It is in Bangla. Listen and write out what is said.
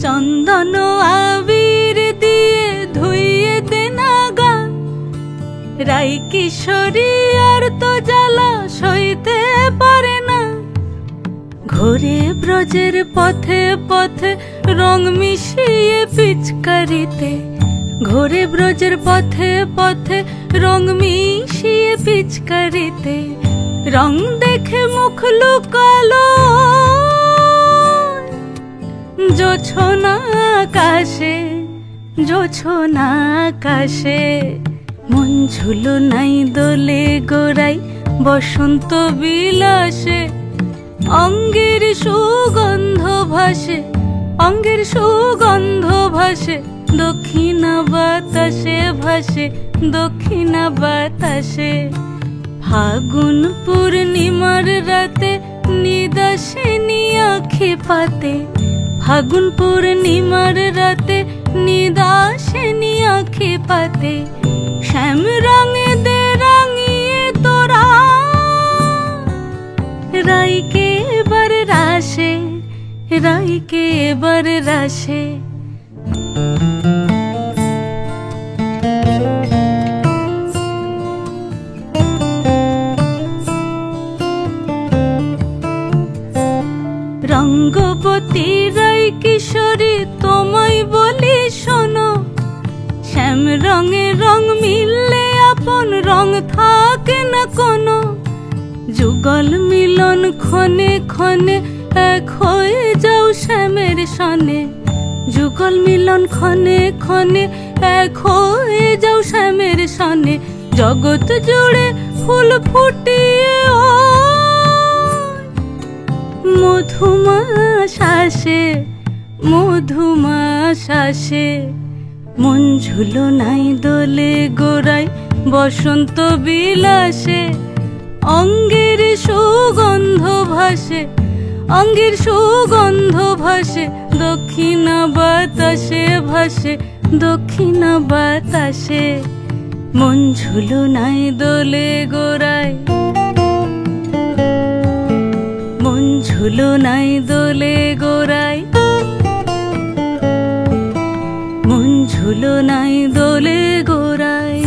চন্দন আবির দিয়ে ধুইয়ে দে না গা, রাই কিশোরী আর তো জ্বালা সইতে পারে না। ঘোরে ব্রজের পথে পথে রং মিশিয়ে পিচকারিতে, ঘোরে ব্রজের পথে পথে রং মিশিয়ে পিচকারিতে, রং দেখে মুখ লুকালো জোছনা আকাশে, জোছনা আকাশে। মন ঝুলো নাই দোলে গোড়াই বসন্ত বিলাসে, অঙ্গের সুগন্ধ ভাসে, অঙ্গের সুগন্ধ ভাসে, দক্ষিণা বাতাসে ভাসে, দক্ষিণা বাতাসে। ফাগুন পূর্ণিমার রাতে নিদাসিনী আঁখি পাতে, ফাগুন পূর্ণিমার রাতে নিদাসিনী আঁখি পাতে। শ্যাম রঙে দে রাঙিয়ে তোরা রাইকে এবার রাশে, রাইকে এবার রাশে। রঙ্গবতী রাই কিশোরী তোমায় বলি শোনো, শ্যাম রঙে রং মিললে আপন রং থাকে না কোনো। যুগল মিলন ক্ষণে ক্ষণে এক হয়ে যাও শ্যামের সনে, যুগল মিলন ক্ষণে ক্ষণে এক হয়ে যাও শ্যামের সনে। জগৎ জুড়ে ফুল ফুটিয়ে ও মধুমাশাসে, মধুমাশাসে। মন ঝুলো নাই দোলে গোড়াই বসন্ত বিলাসে, অঙ্গের সুগন্ধ ভাসে, অঙ্গের সুগন্ধ ভাসে, দক্ষিণা বাতাসে ভাসে, দক্ষিণা বাতাসে। মন ঝুলো নাই দোলে গোড়াই, মন ঝুলো নাই দোলে গোড়াই, মন ঝুলো নাই দোলে গোড়াই।